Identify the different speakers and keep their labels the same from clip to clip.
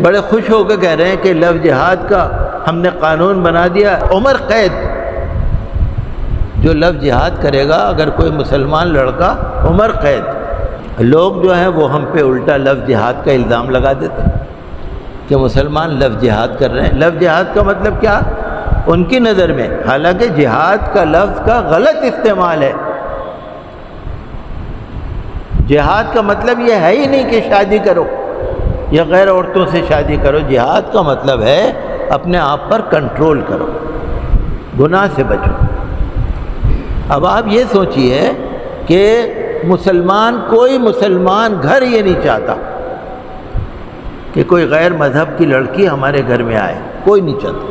Speaker 1: بڑے خوش ہو کے کہہ رہے ہیں کہ لفظ جہاد کا ہم نے قانون بنا دیا، عمر قید۔ جو لفظ جہاد کرے گا اگر کوئی مسلمان لڑکا، عمر قید۔ لوگ جو ہیں وہ ہم پہ الٹا لفظ جہاد کا الزام لگا دیتے ہیں کہ مسلمان لفظ جہاد کر رہے ہیں۔ لفظ جہاد کا مطلب کیا ان کی نظر میں؟ حالانکہ جہاد کا لفظ کا غلط استعمال ہے۔ جہاد کا مطلب یہ ہے ہی نہیں کہ شادی کرو یا غیر عورتوں سے شادی کرو۔ جہاد کا مطلب ہے اپنے آپ پر کنٹرول کرو، گناہ سے بچو۔ اب آپ یہ سوچئے کہ کوئی مسلمان گھر یہ نہیں چاہتا کہ کوئی غیر مذہب کی لڑکی ہمارے گھر میں آئے، کوئی نہیں چاہتا،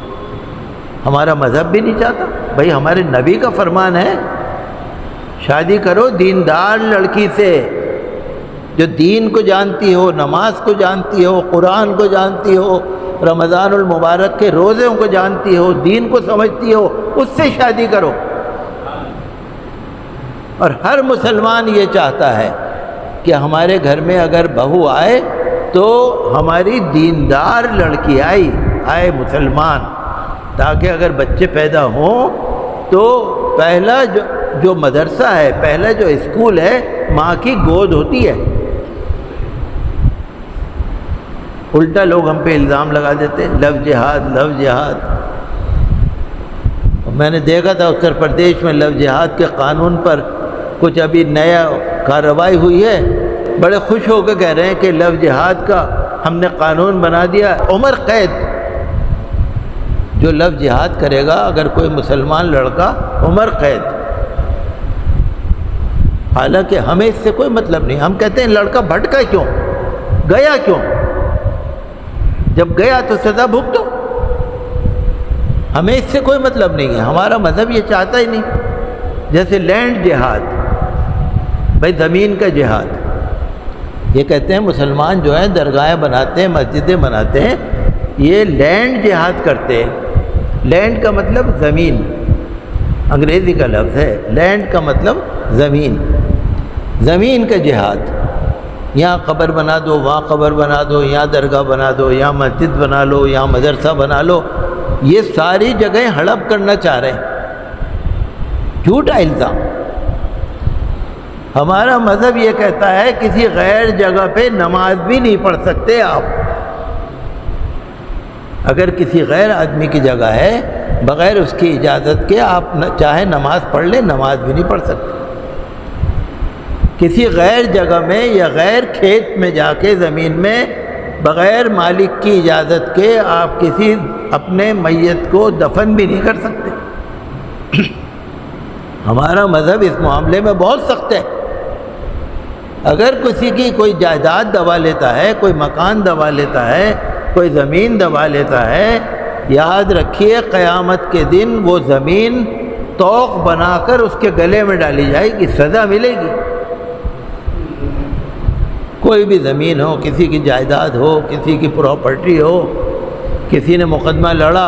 Speaker 1: ہمارا مذہب بھی نہیں چاہتا۔ بھائی ہمارے نبی کا فرمان ہے شادی کرو دیندار لڑکی سے، جو دین کو جانتی ہو، نماز کو جانتی ہو، قرآن کو جانتی ہو، رمضان المبارک کے روزوں کو جانتی ہو، دین کو سمجھتی ہو، اس سے شادی کرو۔ اور ہر مسلمان یہ چاہتا ہے کہ ہمارے گھر میں اگر بہو آئے تو ہماری دیندار لڑکی آئے مسلمان، تاکہ اگر بچے پیدا ہوں تو پہلا جو مدرسہ ہے، پہلا جو اسکول ہے، ماں کی گود ہوتی ہے۔ الٹا لوگ ہم پہ الزام لگا دیتے ہیں لفظ جہاد، لفظ جہاد۔ میں نے دیکھا تھا اتر پردیش میں لفظ جہاد کے قانون پر کچھ ابھی نیا کارروائی ہوئی ہے، بڑے خوش ہو کے کہہ رہے ہیں کہ لفظ جہاد کا ہم نے قانون بنا دیا، عمر قید۔ جو لفظ جہاد کرے گا اگر کوئی مسلمان لڑکا، عمر قید۔ حالانکہ ہمیں اس سے کوئی مطلب نہیں، ہم کہتے ہیں لڑکا بھٹکا کیوں، گیا کیوں، جب گیا تو سزا بھگتو۔ ہمیں اس سے کوئی مطلب نہیں ہے، ہمارا مذہب یہ چاہتا ہی نہیں۔ جیسے لینڈ جہاد، بھائی زمین کا جہاد، یہ کہتے ہیں مسلمان جو ہیں درگاہیں بناتے ہیں، مسجدیں بناتے ہیں، یہ لینڈ جہاد کرتے ہیں۔ لینڈ کا مطلب زمین، انگریزی کا لفظ ہے، لینڈ کا مطلب زمین، زمین کا جہاد۔ یہاں قبر بنا دو، وہاں قبر بنا دو، یہاں درگاہ بنا دو، یہاں مسجد بنا لو، یہاں مدرسہ بنا لو، یہ ساری جگہیں ہڑپ کرنا چاہ رہے ہیں۔ جھوٹا الزام۔ ہمارا مذہب یہ کہتا ہے کسی غیر جگہ پہ نماز بھی نہیں پڑھ سکتے آپ۔ اگر کسی غیر آدمی کی جگہ ہے، بغیر اس کی اجازت کے آپ چاہے نماز پڑھ لیں، نماز بھی نہیں پڑھ سکتے۔ کسی غیر جگہ میں یا غیر کھیت میں جا کے زمین میں بغیر مالک کی اجازت کے آپ کسی اپنے میت کو دفن بھی نہیں کر سکتے۔ ہمارا مذہب اس معاملے میں بہت سخت ہے۔ اگر کسی کی کوئی جائیداد دبا لیتا ہے، کوئی مکان دبا لیتا ہے، کوئی زمین دبا لیتا ہے، یاد رکھیے قیامت کے دن وہ زمین طوق بنا کر اس کے گلے میں ڈالی جائے گی، سزا ملے گی۔ کوئی بھی زمین ہو، کسی کی جائیداد ہو، کسی کی پراپرٹی ہو، کسی نے مقدمہ لڑا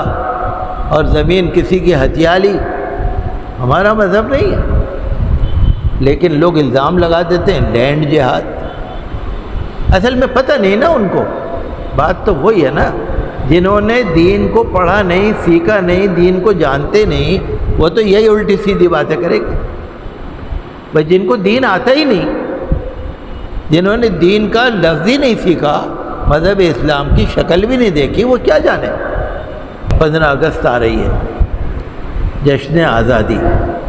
Speaker 1: اور زمین کسی کی ہتھیا لی، ہمارا مذہب نہیں ہے۔ لیکن لوگ الزام لگا دیتے ہیں لینڈ جہاد۔ اصل میں پتہ نہیں نا ان کو، بات تو وہی ہے نا، جنہوں نے دین کو پڑھا نہیں، سیکھا نہیں، دین کو جانتے نہیں، وہ تو یہی الٹی سیدھی باتیں کریں گے۔ بھائی جن کو دین آتا ہی نہیں، جنہوں نے دین کا لفظ ہی نہیں سیکھا، مذہب اسلام کی شکل بھی نہیں دیکھی، وہ کیا جانے۔ 15 اگست آ رہی ہے، جشن آزادی،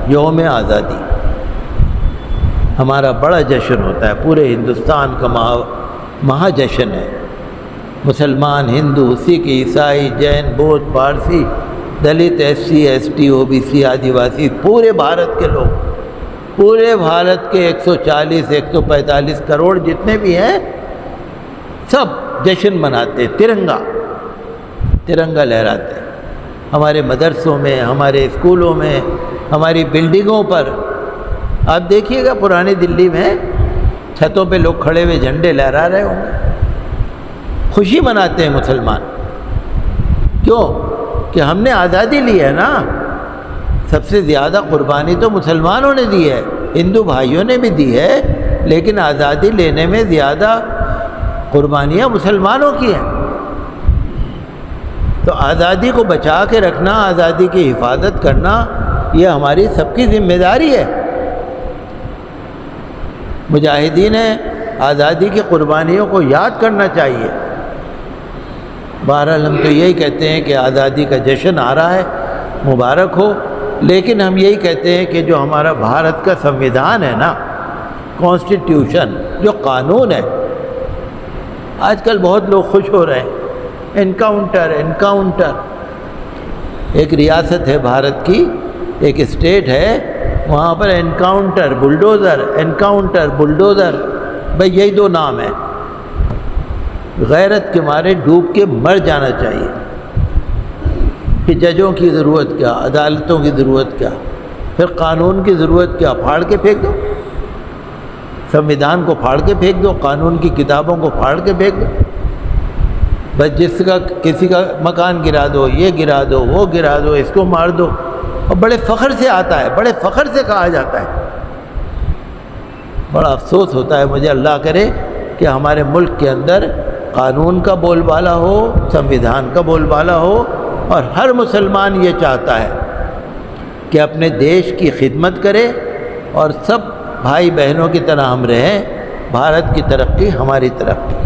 Speaker 1: یوم آزادی، ہمارا بڑا جشن ہوتا ہے، پورے ہندوستان کا مہا جشن ہے۔ مسلمان، ہندو، سکھ، عیسائی، جین، بودھ، پارسی، دلت، S C, S T, O B C, آدیواسی، پورے بھارت کے لوگ، پورے بھارت کے 140 145 کروڑ جتنے بھی ہیں، سب جشن مناتے، ترنگا لہراتے ہیں۔ ہمارے مدرسوں میں، ہمارے اسکولوں میں، ہماری بلڈنگوں پر آپ دیکھیے گا، پرانی دلی میں چھتوں پہ لوگ کھڑے ہوئے جھنڈے لہرا رہے ہوں گے، خوشی مناتے ہیں مسلمان۔ کیوں؟ کہ ہم نے آزادی لی ہے نا۔ سب سے زیادہ قربانی تو مسلمانوں نے دی ہے، ہندو بھائیوں نے بھی دی ہے، لیکن آزادی لینے میں زیادہ قربانیاں مسلمانوں کی ہیں۔ تو آزادی کو بچا کے رکھنا، آزادی کی حفاظت کرنا، یہ ہماری سب کی ذمہ داری ہے۔ مجاہدین آزادی کی قربانیوں کو یاد کرنا چاہیے۔ بہرحال ہم تو یہی کہتے ہیں کہ آزادی کا جشن آ رہا ہے، مبارک ہو، لیکن ہم یہی کہتے ہیں کہ جو ہمارا بھارت کا سنویدھان ہے نا، کانسٹیٹیوشن، جو قانون ہے، آج کل بہت لوگ خوش ہو رہے ہیں، انکاؤنٹر۔ ایک ریاست ہے بھارت کی، ایک اسٹیٹ ہے، وہاں پر انکاؤنٹر بلڈوزر، بھئی یہی دو نام ہیں۔ غیرت کے مارے ڈوب کے مر جانا چاہیے کہ ججوں کی ضرورت کیا، عدالتوں کی ضرورت کیا، پھر قانون کی ضرورت کیا، پھاڑ کے پھینک دو، سنویدھان کو پھاڑ کے پھینک دو، قانون کی کتابوں کو پھاڑ کے پھینک دو، بس کسی کا مکان گرا دو، یہ گرا دو، وہ گرا دو، اس کو مار دو، اور بڑے فخر سے آتا ہے، بڑے فخر سے کہا جاتا ہے۔ بڑا افسوس ہوتا ہے مجھے، اللہ کرے کہ ہمارے ملک کے اندر قانون کا بول بالا ہو، سنویدھان کا بول بالا ہو، اور ہر مسلمان یہ چاہتا ہے کہ اپنے دیش کی خدمت کرے اور سب بھائی بہنوں کی طرح ہم رہیں۔ بھارت کی ترقی ہماری ترقی۔